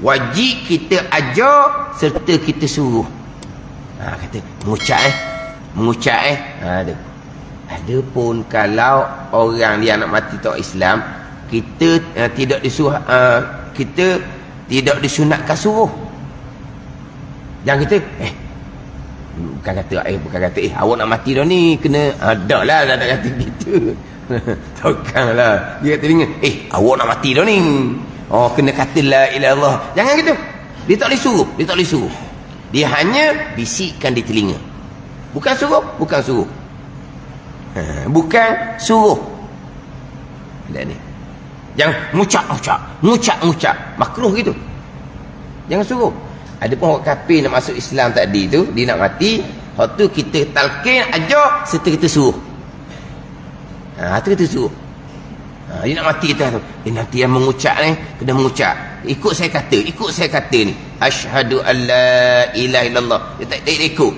Wajib kita ajar serta kita suruh. Kata mengucap ada. Adapun kalau orang dia nak mati tak Islam, kita tidak disuruh, kita tidak disunatkan suruh. Jangan kita bukan kata awak nak mati dah ni, kena dah lah tak kata gitu. Takkanlah dia kata dengan awak nak mati dah ni, kena kata la ilaha illallah. Jangan gitu. Dia tak boleh suruh. Dia hanya bisikkan di telinga. Bukan suruh. Bukan suruh. Lihat ni. Jangan ngucap. Makruh gitu. Jangan suruh. Ada pun orang kafir nak masuk Islam tadi tu, dia nak mati, hak tu kita talqin ajar serta kita suruh. Tu kita suruh. Dia nak mati kita tu. Nanti yang mengucap ni kena mengucap. Ikut saya kata ni. Asyhadu an la ilaha illallah. Dia tak ikut.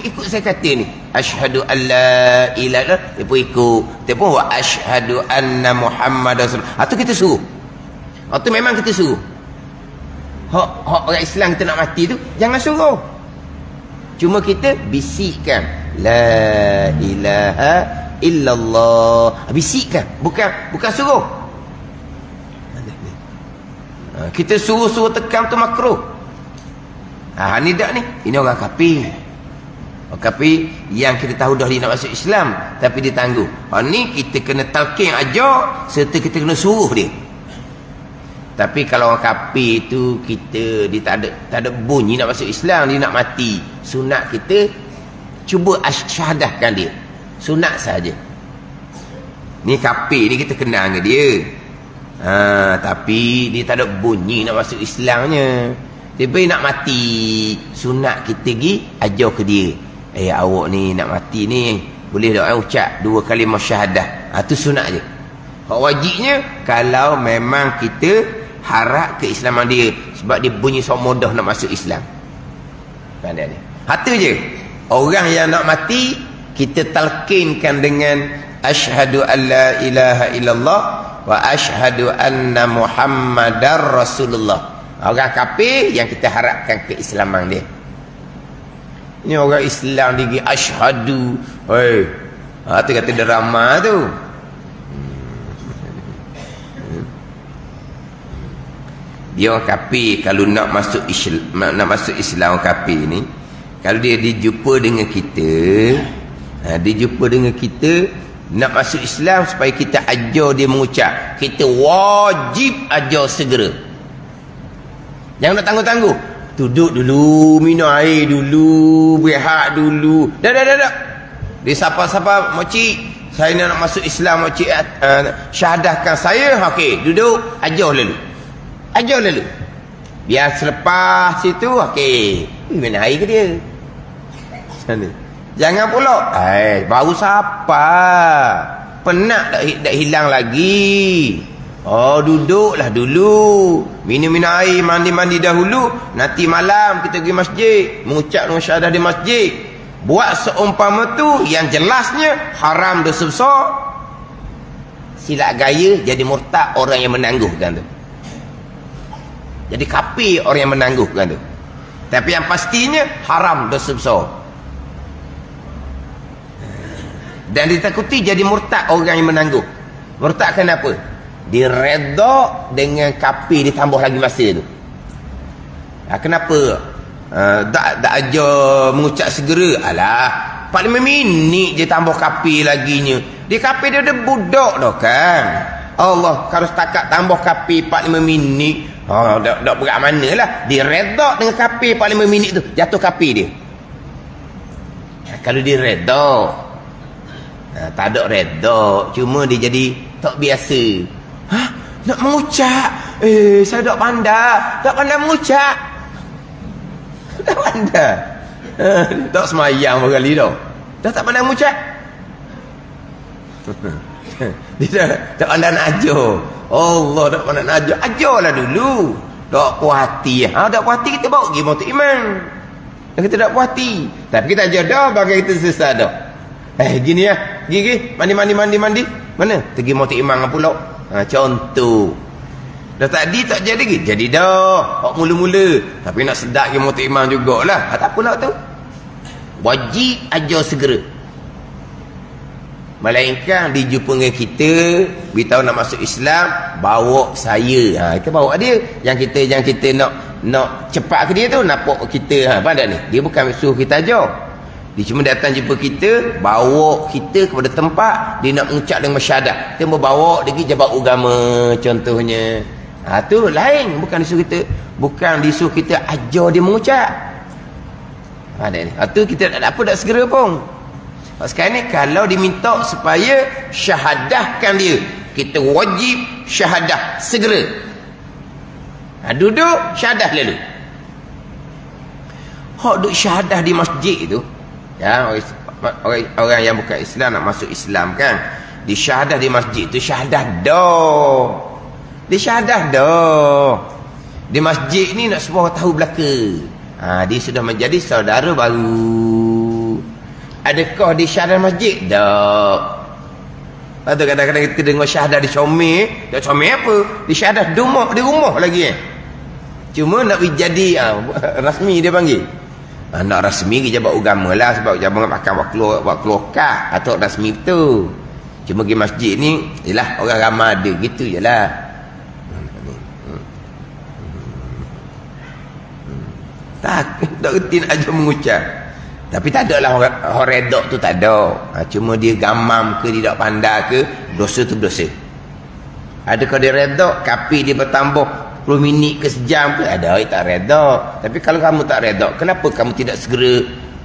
Ikut saya kata ni. Asyhadu an la ilaha illallah. Dia pun ikut. Dia pun wa asyhadu anna Muhammadar Rasulullah. Tu kita suruh. Tu memang kita suruh. Hak orang Islam kita nak mati tu jangan suruh. Cuma kita bisikkan la ilaha illallah. Bisikkan, bukan suruh. Kita suruh tekan tu makruh. Ni tak ni. Ini orang kafir. Orang kafir yang kita tahu dah dia nak masuk Islam tapi dia tangguh. Ni kita kena talqin ajar serta kita kena suruh dia. Tapi kalau orang kafir tu dia tak ada bunyi nak masuk Islam, dia nak mati, sunat kita cuba syahadahkan dia. Sunat saja. Ni kafir ni kita kenal dengan dia. Tapi dia tak ada bunyi nak masuk Islamnya. Dia nak mati, sunat kita pergi ajar ke dia. Awak ni nak mati ni, boleh tak ucap 2 kalimah syahadah. Tu sunat je. Hak wajibnya kalau memang kita harap keislaman dia, sebab dia bunyi sok mudah nak masuk Islam. Pandai ni. Tu je. Orang yang nak mati kita talqinkan dengan asyhadu an la ilaha illallah wa asyhadu anna Muhammadar Rasulullah. Orang kafir yang kita harapkan keislaman dia. Ini orang Islam dia asyhadu. Tu kata drama tu. Dia orang kafir kalau nak masuk Islam, orang kafir ni kalau dia dijumpa dengan kita, nak masuk Islam supaya kita ajar dia mengucap, kita wajib ajar segera. Jangan nak tangguh-tangguh. Duduk dulu, minum air dulu, berehat dulu. Dah. Dia siapa-siapa, makcik, saya nak masuk Islam, makcik syahadahkan saya. Okey, duduk, ajar lalu. Biar selepas situ, okey, minum air ke dia. Jangan pula baru siapa, penat dah hilang lagi. Duduklah dulu, minum air, mandi dahulu. Nanti malam kita pergi masjid, mengucap syahadah di masjid. Buat seumpama tu yang jelasnya haram, dosa besar. Silap gaya jadi murtad orang yang menangguhkan tu. Jadi kafir orang yang menangguhkan tu. Tapi yang pastinya haram, dosa besar. Dan ditakuti jadi murtad orang yang menangguh. Murtad kenapa? Dia redha dengan kafir ditambah lagi masa tu. Kenapa? Tak ajar mengucap segera. 45 minit je tambah kafir laginya. Dia kafir dia ada budak dah kan. Allah, kalau setakat tambah kafir 45 minit, tak berat manalah. Dia redha dengan kafir 45 minit tu, jatuh kafir dia. Kalau dia redha, tak ada redha, cuma dia jadi tak biasa. Nak mengucap, saya tak pandai mengucap. Tak pandai. Tak semayang berkali dah. Dah tak pandai mengucap. Dia tak pandai nak ajar. Allah tak pandai nak ajar. Ajarlah dulu. Tak puas hati. Tak puas hati kita bawa pergi motor iman. Dan kita tak puas hati. Tapi kita ajar dah bagi kita selesai dah. Gini ya. Gini. Mandi. Mana? Pergi motor iman pula. Contoh. Dah tadi tak jadi lagi. Jadi dah. Hak mula-mula. Tapi nak sedap ke motor imam jugalah. Tak apalah tu. Wajib ajar segera. Melainkan dia jumpa dengan kita, beritahu nak masuk Islam, bawa saya. Kita bawa dia. Yang kita nak cepat ke dia tu, nampak kita. Faham tak ni? Dia bukan suruh kita ajar. Dia cuma datang jumpa kita, bawa kita kepada tempat dia nak mengucap dengan masyarakat. Kita bawa dia pergi jabat agama contohnya. Tu lain, bukan disuruh kita ajar dia mengucap. Ni. Tu kita tak apa dak segera pun. Sekarang ni kalau diminta supaya syahadahkan dia, kita wajib syahadah segera. Duduk syahadah lalu. Hak duduk syahadah di masjid tu, ya, orang yang bukan Islam nak masuk Islam kan, di syahadah di masjid tu syahadah dah. Dia syahadah dah. Di masjid ni nak semua orang tahu belaka. Dia sudah menjadi saudara baru. Adakah di syahadah masjid? Tak. Atau kadang-kadang kita dengar syahadah di Comel. Tak Comel apa? Di syahadah di rumah lagi. Cuma nak jadi rasmi dia panggil. Nak rasmi ke jabat agama lah. Sebab jabat makan buat keluar kah. Atau rasmi tu. Cuma pergi masjid ni, yelah orang ramai ada. Gitu je lah. Tak reti nak ajar mengucap. Tapi tak ada lah orang redok tu, tak ada. Cuma dia gamam ke, dia tak pandai ke, dosa tu dosa. Adakah dia redok, kapi dia bertambah 10 minit ke sejam ke? Ada, dia tak redok. Tapi kalau kamu tak redok, kenapa kamu tidak segera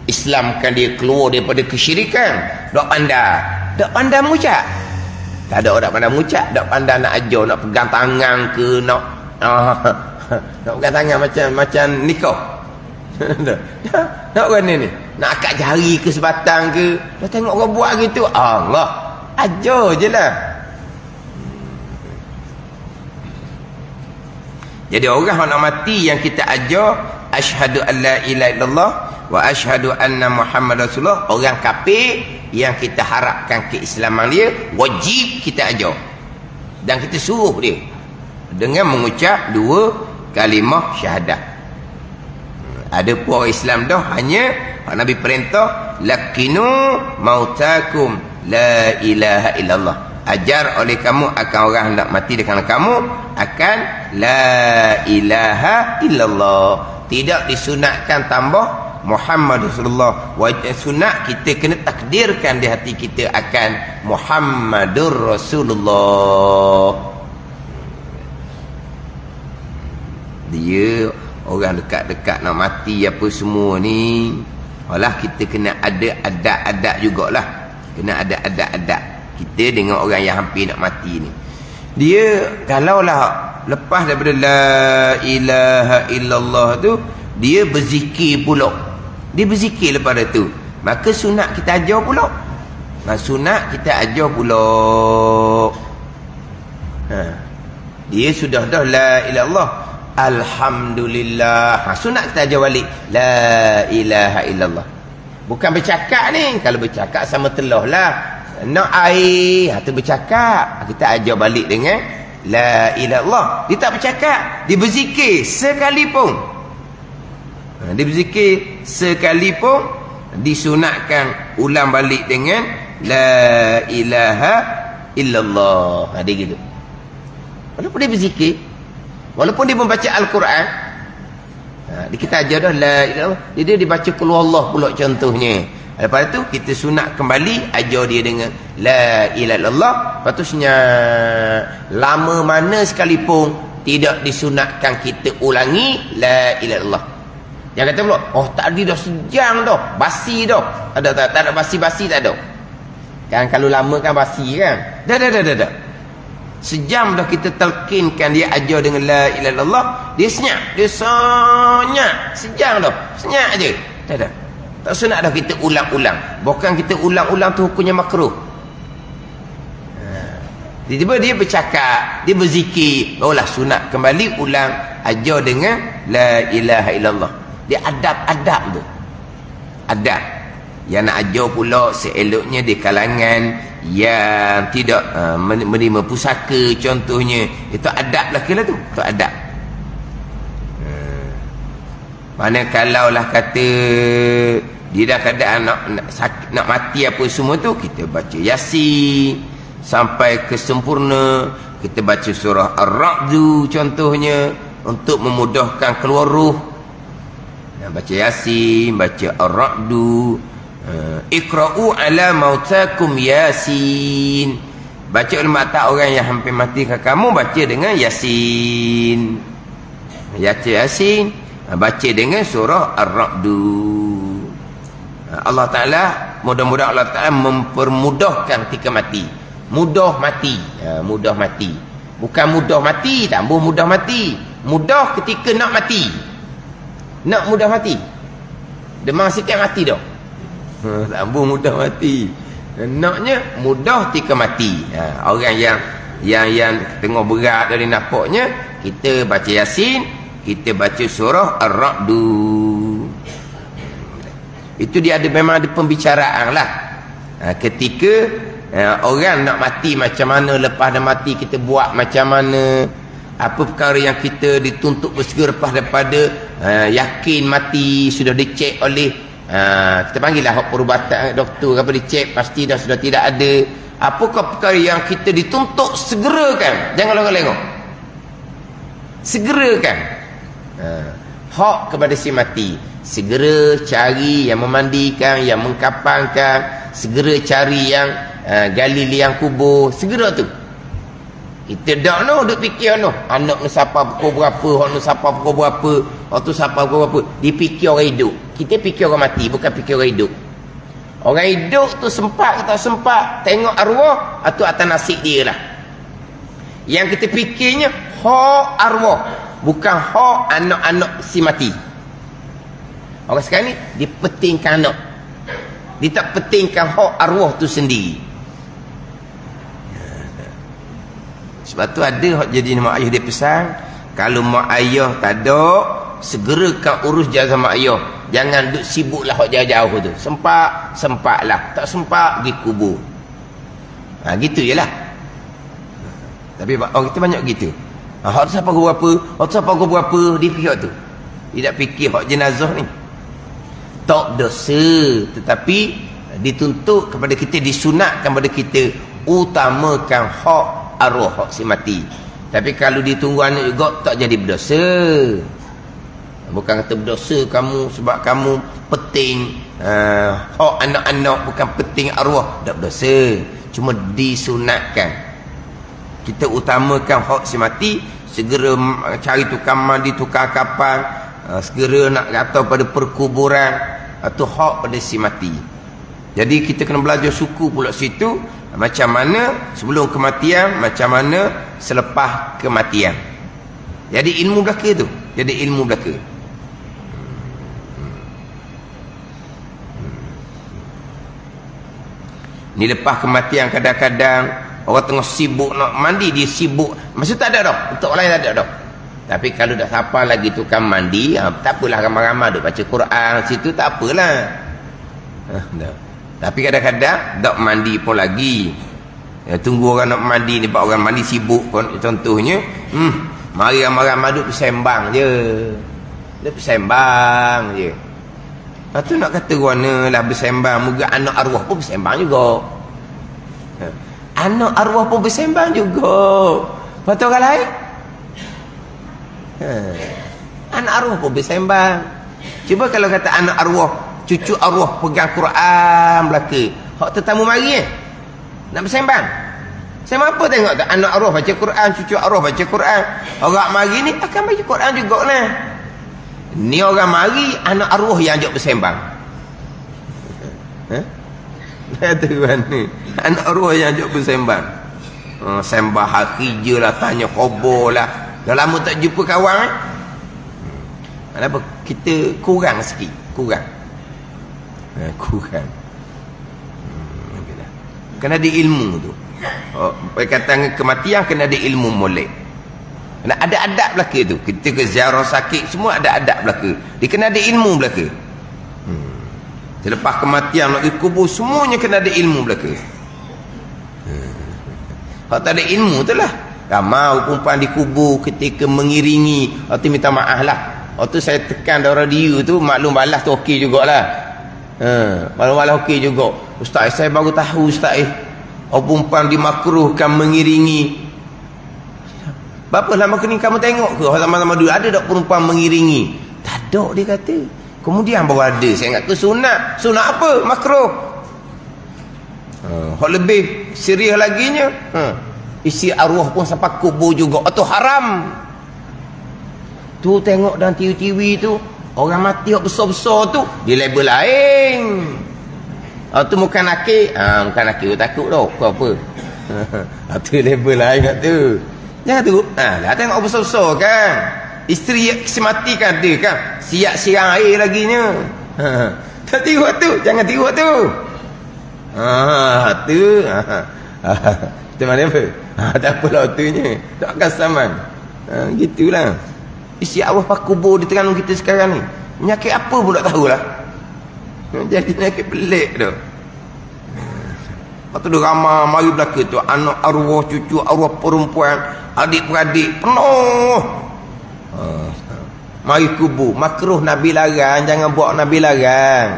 Islamkan dia keluar daripada kesyirikan? Tak pandai mengucap. Tak ada orang pandai mengucap, tak pandai nak ajar, nak pegang tangan ke, nak pegang tangan macam nikah. Nak orang ni nak akad jari ke sebatang ke, dah tengok orang buat gitu, Allah ajar je lah. Jadi orang yang nak mati yang kita ajar asyhadu an la ilaha illallah wa asyhadu anna Muhammad Rasulullah, orang kafir yang kita harapkan keislaman dia, wajib kita ajar dan kita suruh dia dengan mengucap 2 kalimah syahadah. Ada pun orang Islam dah hanya Nabi perintah lakinu mautakum la ilaha illallah, ajar oleh kamu akan orang hendak mati dengan kamu akan la ilaha illallah. Tidak disunatkan tambah Muhammad Rasulullah. Wajib sunat kita kena takdirkan di hati kita akan Muhammadur Rasulullah. Dia orang dekat-dekat nak mati apa semua ni, alah kita kena ada adab-adab jugalah. Kena ada adab-adab kita dengan orang yang hampir nak mati ni. Dia kalaulah lepas daripada la ilaha illallah tu, dia berzikir pula. Dia berzikir lepas tu, maka sunat kita ajar pula. Sunat kita ajar pula. Dia sudah dah la ilaha illallah, alhamdulillah. Sunat kita ajar balik la ilaha illallah. Bukan bercakap ni. Kalau bercakap sama telah lah. Nak air, tu bercakap. Kita ajar balik dengan la ilaha illallah. Dia tak bercakap, dia berzikir sekalipun. Dia berzikir sekalipun, disunatkan ulang balik dengan la ilaha illallah. Dia gitu. Walaupun dia berzikir, walaupun dia membaca Al-Quran, kita ajar dah la ilaha, dia dibaca qul huwallah pula contohnya. Lepas tu kita sunat kembali ajar dia dengan la ilaha illallah. Lepas tu lama mana sekalipun tidak disunatkan kita ulangi la ilaha illallah. Yang kata pula, tadi dah sejam dah, basi dah. Tak ada basi-basi, tak ada. Kan kalau lama kan basi kan. Dah. Sejam dah kita telkinkan dia ajar dengan la ilaha illallah, dia senyap, dia senyap. Sejam dah, senyap je. Dah. Tak sunat dah kita ulang-ulang. Bukan kita ulang-ulang tu hukumnya makruh. Tiba-tiba dia bercakap, dia berzikir, barulah sunat kembali ulang ajar dengan la ilaha illallah. Dia adab-adab tu. Adab. Yang nak ajar pula seeloknya di kalangan yang tidak menerima pusaka contohnya. Itu adab belaka lah tu. Itu adab. Mana kalau lah kata dia dah keadaan nak mati apa semua tu, kita baca Yasin sampai ke sempurna. Kita baca surah Ar-Ra'du contohnya untuk memudahkan keluar ruh. Baca Yasin, baca Ar-Ra'du. Iqra'u ala mautakum Yasin. Baca mata orang yang hampir mati ke kamu, baca dengan Yasin. Baca Yasin, baca dengan surah Ar-Ra'du. Allah Ta'ala, mudah-mudahan Allah Ta'ala mempermudahkan ketika mati. Mudah mati. Mudah mati. Bukan mudah mati, tambah mudah mati. Mudah ketika nak mati. Nak mudah mati. Demam sikit mati dah. Tambah mudah mati. Naknya mudah ketika mati. Orang yang tengah berat dari napaknya, kita baca Yasin, kita baca surah Ar-Ra'du. Itu dia memang ada pembicaraan lah. Ketika orang nak mati macam mana, lepas dah mati kita buat macam mana, apa perkara yang kita dituntut bersegera lepas daripada yakin mati, sudah dicek oleh kita panggil lah perubatan doktor, apa dicek pasti dah sudah tidak ada. Apakah perkara yang kita dituntut segerakan, jangan lengok-lengok, segerakan. Hak kepada si mati, segera cari yang memandikan, yang mengkapankan, segera cari yang gali liang kubur, segera tu. Kita dak no duk fikir no anak ni siapa pukul berapa, hak ni siapa pukul berapa, hak tu siapa pukul berapa. Dipikir orang hidup. Kita fikir orang mati, bukan fikir orang hidup. Orang hidup tu sempat kita sempat tengok arwah, atau atas nasib dia lah. Yang kita fikirnya hak arwah, bukan hak anak-anak si mati. Orang sekarang ni dia pentingkan anak, dia tak pentingkan hak arwah tu sendiri. Sebab tu ada hak jadi mak ayah dia pesan, kalau mak ayah tak ada, segerakan urus jazah mak ayah. Jangan duk sibuklah hak jauh-jauh tu. Sempatlah, tak sempat pergi kubur. Gitu je lah. Tapi orang kita banyak gitu. Hak tu siapa kubur berapa, hak tu siapa kubur berapa, dia fikir tu. Dia tak fikir hak jenazah ni. Tak dosa, tetapi dituntut kepada kita, disunatkan kepada kita utamakan hak arwah, hak si mati. Tapi kalau ditunggu anak juga, tak jadi berdosa. Bukan kata berdosa kamu sebab kamu penting hak anak-anak, bukan penting arwah, tak berdosa. Cuma disunatkan kita utamakan hak si mati. Segera cari tukang mandi, tukang kapan, segera nak kata pada perkuburan, atau hak pada si mati. Jadi kita kena belajar suku pula situ, macam mana sebelum kematian, macam mana selepas kematian. Jadi ilmu belaka tu, jadi ilmu belaka. Ni lepas kematian kadang-kadang orang tengah sibuk nak mandi, dia sibuk. Maksud tak ada dah, untuk orang lain tak ada dah. Tapi kalau dah siapa lagi tukang mandi, tak apalah, ramai-ramai duk baca Quran situ, tak apalah. Tapi kadang-kadang tak mandi pun lagi. Tunggu orang nak mandi ni, orang mandi sibuk pun, contohnya mari ramai-ramai duk bersembang je. Dia bersembang je. Lepas tu nak kata mana lah bersembang, moga anak arwah pun bersembang juga. Anak arwah pun bersembang juga. Lepas tu orang lain, anak arwah pun bersembang. Cuba kalau kata anak arwah, cucu arwah pegang Quran belaka, hak tetamu mari nak bersembang. Saya apa tengok tak, anak arwah baca Quran, cucu arwah baca Quran, orang mari ni akan baca Quran juga lah. Ni orang mari, anak arwah yang ajak bersembang. Kata mana anak arwah yang ajak bersembang. Sembah hari je lah, tanya khabar lah. Dah lama tak jumpa kawan Kenapa? Kita kurang sikit, kurang. Kena ada ilmu tu. Perkataan kematian kena ada ilmu molek. Kena ada adab belaka tu. Kita ke ziarah sakit, semua ada adab belaka. Dia kena ada ilmu belaka. Selepas kematian nak kubur, semuanya kena ada ilmu belaka. Hak tak ada ilmu tu lah. Ramai perempuan dikubur ketika mengiringi. Waktu minta maaf lah. Waktu saya tekan dalam radio tu, maklum balas tu okey jugalah. Maklum balas okey juga. Ustaz, saya baru tahu Ustaz perempuan dimakruhkan mengiringi. Berapa lama kini kamu tengok ke zaman-zaman dulu ada tak perempuan mengiringi? Tak ada, dia kata. Kemudian baru ada, saya ingat ke sunat. Sunat apa? Makruh. Hak lebih serius laginya, isi arwah pun sampai kubur juga, atau haram. Tu tengok dalam TV tu, orang mati hak besar-besar tu di label lain. Tu bukan nakik. Bukan nakik, takut tau apa. Tu label lain kat tu. Jangan tu. Dah tengok besar-besar kan. Isteri semati kan ada kan. Siap siang air laginya. Tak tengok tu. Jangan tengok tu. Tu. Tu mana apa? Tak apalah tunya. Tak kasaman. Gitulah. Isi arwah pak kubur di Terengganu kita sekarang ni. Penyakit apa pun tak tahulah. Jadi penyakit pelik tu. Lepas tu dia ramai mari belakang tu. Anak arwah, cucu arwah perempuan, adik-beradik, penuh. Mari kubur. Makruh Nabi larang. Jangan buat Nabi larang.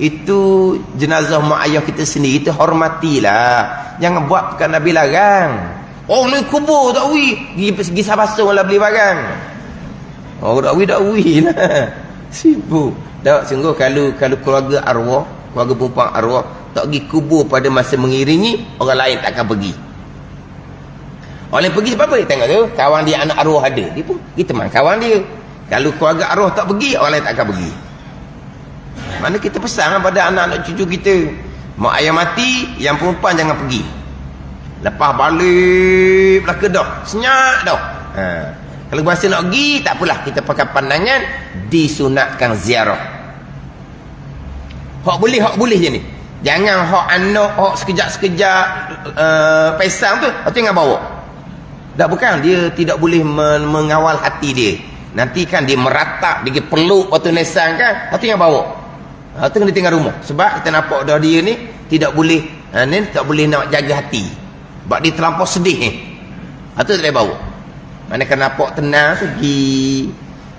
Itu jenazah mak ayah kita sendiri. Itu hormatilah. Jangan buat bukan Nabi larang. Oh ni kubur tak wui. Pergi sabasung lah beli barang. Oh tak wui lah. Sibuk. Tak sungguh kalau keluarga arwah, keluarga perempuan arwah tak pergi kubur pada masa mengiringi, orang lain tak akan pergi. Orang lain pergi sebab apa? Dia tengok tu, kawan dia anak arwah ada. Dia pun pergi teman kawan dia. Kalau keluarga arwah tak pergi, orang lain tak akan pergi. Mana kita pesan pada anak-anak cucu kita, mak ayah mati, yang perempuan jangan pergi. Lepas balik belakang dah, senyap dah. Kalau masa nak pergi, tak apalah, kita pakai pandangan disunatkan ziarah. Hak boleh je ni. Jangan hak anak, hak sekejap-sekejap pesang tu, tu jangan bawa. Tak, bukan, dia tidak boleh mengawal hati dia. Nanti kan dia meratap, dia peluk waktu nesang kan, tu jangan bawa. Tu kena tinggal rumah. Sebab kita nampak dah dia ni tidak boleh, ni tak boleh nak jaga hati. Sebab dia terlampau sedih ni. Tu tak boleh bawa. Mana kan nampak tenang pergi.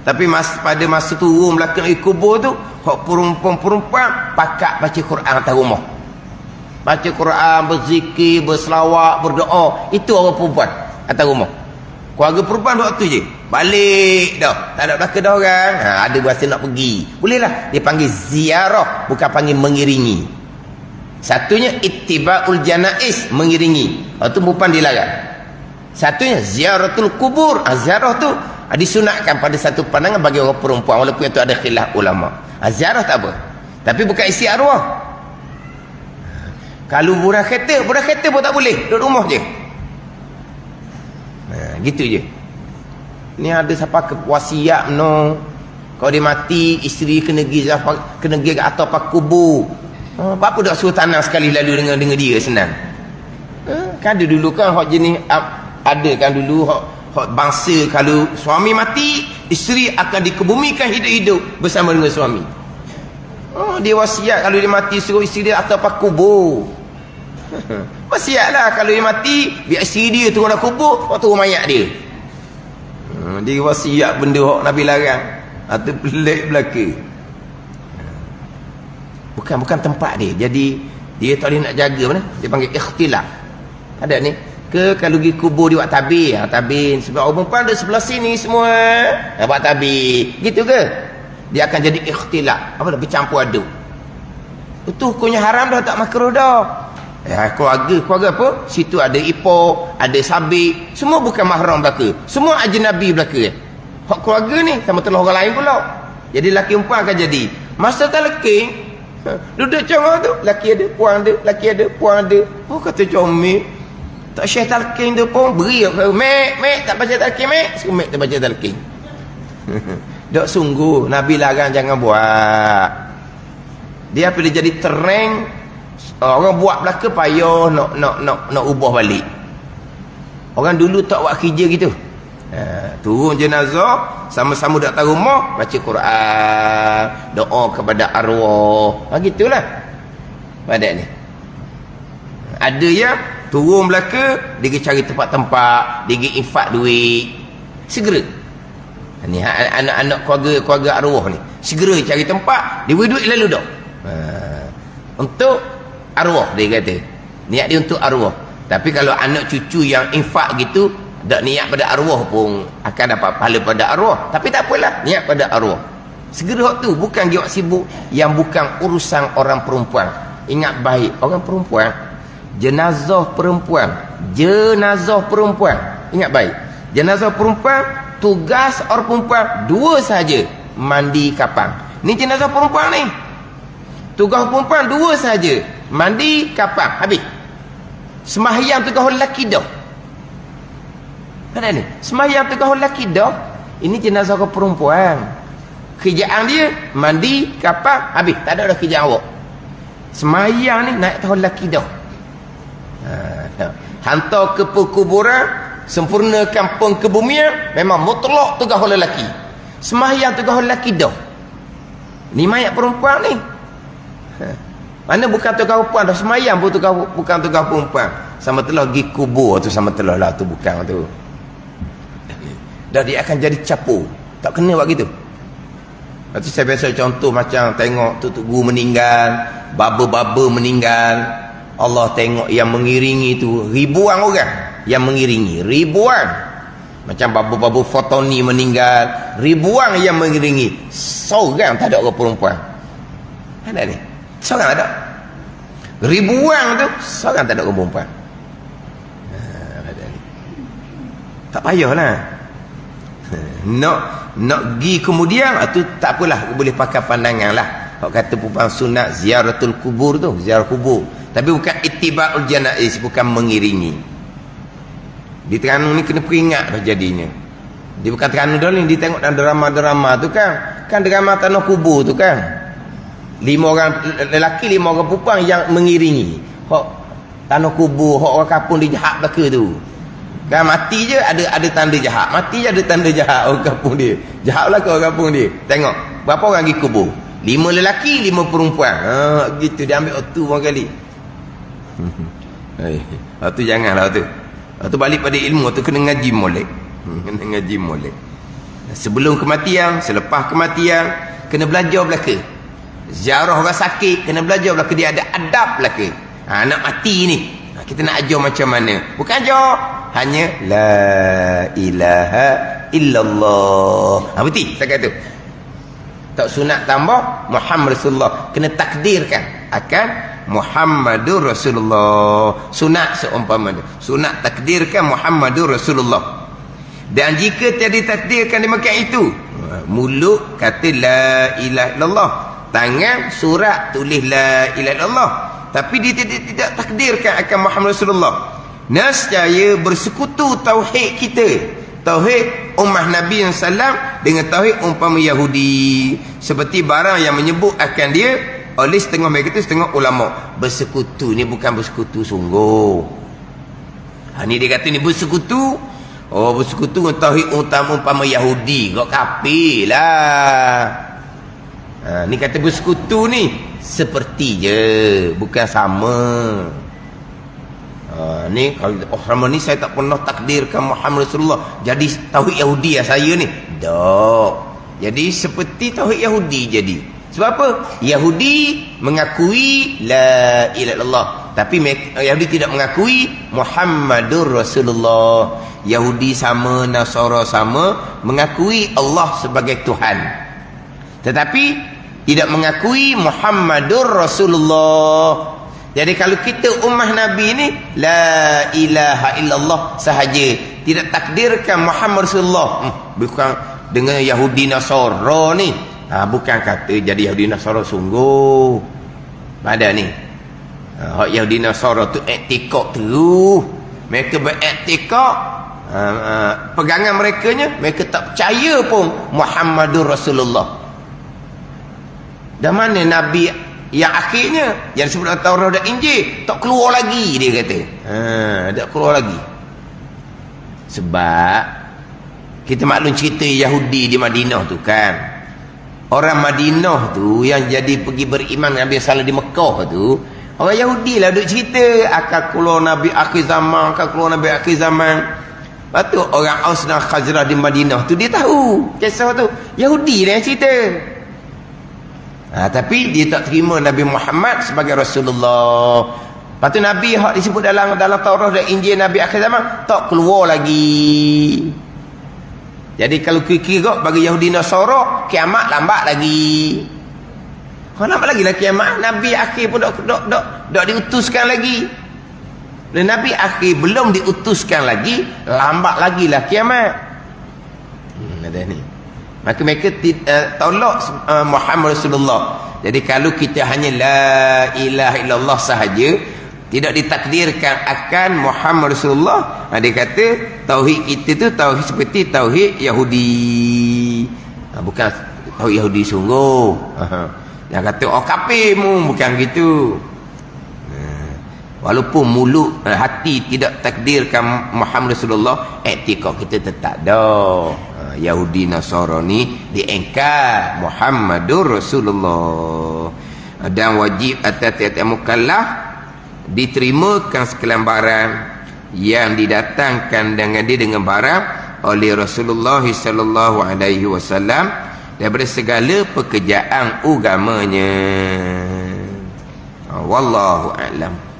Tapi pada masa turun belakang kubur tu, hak perempuan-perempuan pakat baca Quran atas rumah. Baca Quran, berzikir, berselawat, berdoa. Itu orang perempuan atas rumah. Keluarga perempuan duk tu je. Balik dah. Tak ada belakang dah orang. Ada berasa nak pergi. Bolehlah. Dia panggil ziarah, bukan panggil mengiringi. Satunya ittiba'ul janaiz, mengiringi. Itu perempuan dilarang. Satunya ziaratul kubur. Ziarah tu disunatkan pada satu pandangan bagi orang perempuan, walaupun itu ada khilaf ulama. Ziarah tak apa, tapi bukan isi arwah. Kalau budak kereta pun tak boleh, duduk rumah je. Gitu je. Ni ada siapa wasiat no, kalau dia mati isteri kena pergi ke atas pak kubur. Apa dak suruh tanam sekali lalu dengan dia senang. Kan ada dulu kan hak jenis ada kan dulu hak bangsa, kalau suami mati, isteri akan dikebumikan hidup-hidup bersama dengan suami. Dia wasiat kalau dia mati suruh isteri dia atas pak kubur. Wasiatlah kalau dia mati, biar isteri dia turun dalam kubur, waktu mayat dia. Dia wasiat benda hak Nabi larang. Itu pelik belaka. Bukan tempat dia. Jadi dia tak boleh nak jaga mana? Dia panggil ikhtilaf. Ada ni. Ke kalau pergi kubur dia buat tabir. Tabir sebab orang perempuan ada sebelah sini semua buat tabir. Gitu ke? Dia akan jadi ikhtilaf. Apa dah bercampur aduk. Itu hukumnya haram dah, tak makruh dah. Keluarga apa? Situ ada ipar, ada sabik, semua bukan mahram belaka. Semua ajnabi belaka. Hak keluarga ni sama telah orang lain pula. Jadi laki perempuan akan jadi. Masa talking, duduk congok tu, laki ada, puan ada, laki ada, puan ada. Kata comel. Tak syekh talqin tu pun beri mek tak baca talqin suruh mek tak baca talqin. Dok sungguh Nabi larang jangan buat. Dia bila jadi tereng, orang buat belaka payah nak ubah balik. Orang dulu tak buat kerja gitu. Turun jenazah, sama-sama dak tahu rumah, baca Quran, doa kepada arwah. Gitulah. Pada ni. Ada yang turun belaka, dia pergi cari tempat-tempat, dia pergi infak duit. Segera. Ni anak-anak keluarga arwah ni, segera cari tempat, dia beri duit lalu dah. Untuk arwah, dia kata. Niat dia untuk arwah. Tapi kalau anak cucu yang infak gitu, tak niat pada arwah pun akan dapat pahala pada arwah. Tapi tak apalah, niat pada arwah. Segera waktu, bukan dia sibuk yang bukan urusan orang perempuan. Ingat baik, orang perempuan, jenazah perempuan, ingat baik, jenazah perempuan, tugas orang perempuan dua saja, mandi kapang. Ni jenazah perempuan ni, tugas perempuan dua saja, mandi kapang, habis. Sembahyang tugas lelaki dah. Mana ni? Sembahyang tugas lelaki dah. Ini jenazah perempuan. Kerjaan dia mandi, kapang, habis. Tak ada dah kerjaan awak. Sembahyang ni naik tahun lelaki dah. Hantar ke perkuburan, sempurnakan pengkebumian, memang mutlak tugas lelaki. Sembahyang tugas lelaki dah. Ni mayat perempuan ni. Mana bukan tugas perempuan dah, semayang pun bukan tugas perempuan. Sama telah pergi kubur tu, sama telah lah tu, bukan tu. Dah dia akan jadi capur. Tak kena buat gitu. Lepas tu saya biasa contoh macam tengok Tutup Guru meninggal, baba-baba meninggal, Allah tengok yang mengiringi tu ribuan orang yang mengiringi, ribuan. Macam baba-baba Fotoni meninggal, ribuan yang mengiringi, seorang tak ada orang perempuan. Ada ni, seorang ada. Ribuan tu seorang tak ada orang perempuan. Ada ni. Tak payahlah. Nak pergi kemudian tu tak apalah, boleh pakai pandangan lah. Kalau kata perempuan sunat ziaratul kubur tu, ziarah kubur, tapi bukan ittiba'ul janaiz, bukan mengiringi. Di Terengganu ni kena peringat dah jadinya. Dia bukan Terengganu dah ni, dia tengok dalam drama-drama tu kan drama tanah kubur tu kan, 5 orang lelaki 5 orang perempuan yang mengiringi hok tanah kubur, hok orang kampung dia jahat belaka tu kan, mati je ada tanda jahat, mati je ada tanda jahat orang kampung dia, jahat belaka orang kampung dia. Tengok berapa orang pergi kubur, 5 lelaki 5 perempuan, gitu dia ambil waktu orang kali. Waktu janganlah waktu balik pada ilmu tu kena ngaji molek. Kena ngaji molek. Sebelum kematian, selepas kematian kena belajar belaka. Ziarah orang sakit kena belajar belaka, dia ada adab belaka. Nak mati ni kita nak ajar macam mana, bukan ajar hanya la ilaha illallah. Betul saya kata. Tak sunat tambah Muhammad Rasulullah, kena takdirkan akan Muhammadur Rasulullah. Sunat seumpama dia, sunat takdirkan Muhammadur Rasulullah. Dan jika tiada takdirkan demikian itu, mulut kata la ilaha illallah, tangan surat tulis la ilaha illallah, tapi dia tidak takdirkan akan Muhammad Rasulullah. Nescaya bersekutu tauhid kita, tauhid ummah Nabi SAW dengan tauhid umpama Yahudi, seperti barang yang menyebut akan dia oleh setengah mereka itu, setengah ulama. Bersekutu ni bukan bersekutu sungguh. Ni dia kata ni bersekutu. Oh, bersekutu dengan tauhid umpama Yahudi, kau kafir lah. Ni kata bersekutu ni seperti je, bukan sama. Ni kalau selama ni saya tak pernah takdirkan Muhammad Rasulullah jadi tauhid Yahudi ya saya ni. Tak. Jadi seperti tauhid Yahudi jadi. Sebab apa? Yahudi mengakui la ilaha illallah, tapi Yahudi tidak mengakui Muhammadur Rasulullah. Yahudi sama, Nasara sama, mengakui Allah sebagai Tuhan, tetapi tidak mengakui Muhammadur Rasulullah. Jadi kalau kita ummah Nabi ni la ilaha illallah sahaja, tidak takdirkan Muhammad Rasulullah, bukan dengan Yahudi Nasara ni. Bukan kata jadi Yahudi Nasara sungguh. Pada ni Yahudi Nasara tu etikad terus, mereka beretikad, pegangan merekanya, mereka tak percaya pun Muhammadur Rasulullah. Dan mana Nabi yang akhirnya yang disebut dalam Taurat dan Injil tak keluar lagi, dia kata tak keluar lagi. Sebab kita maklum cerita Yahudi di Madinah tu kan, orang Madinah tu yang jadi pergi beriman Nabi SAW di Mekah tu, Orang Yahudi lah duk cerita akan keluar Nabi akhir zaman, akan keluar Nabi akhir zaman. Lepas tu orang Aus dan Khazraj di Madinah tu dia tahu kisah tu. Yahudi lah yang cerita. Tapi dia tak terima Nabi Muhammad sebagai Rasulullah. Lepas tu Nabi hak disebut dalam Taurat dan Injil Nabi akhir zaman tak keluar lagi. Jadi kalau kira bagi Yahudi Nasara kiamat lambat lagi. Kau nampak lagi lah kiamat. Nabi akhir pun tak diutuskan lagi. Dan Nabi akhir belum diutuskan lagi, lambat lagi lah kiamat. Ada ni. Maka mereka tolak Muhammad Rasulullah. Jadi kalau kita hanya la ilaha illallah sahaja, tidak ditakdirkan akan Muhammad Rasulullah, dia kata tauhid kita tu tauhid seperti tauhid Yahudi. Bukan tauhid Yahudi sungguh. Yang kata kafir bukan gitu. Walaupun mulut hati tidak takdirkan Muhammad Rasulullah, etika kita tetap dah. Yahudi Nasrani diengkar Muhammadur Rasulullah. Dan wajib atas tiap-tiap mukallaf diterimakan sekalian barang yang didatangkan dengan barang oleh Rasulullah sallallahu alaihi wasallam daripada segala pekerjaan agamanya. Wallahu a'lam.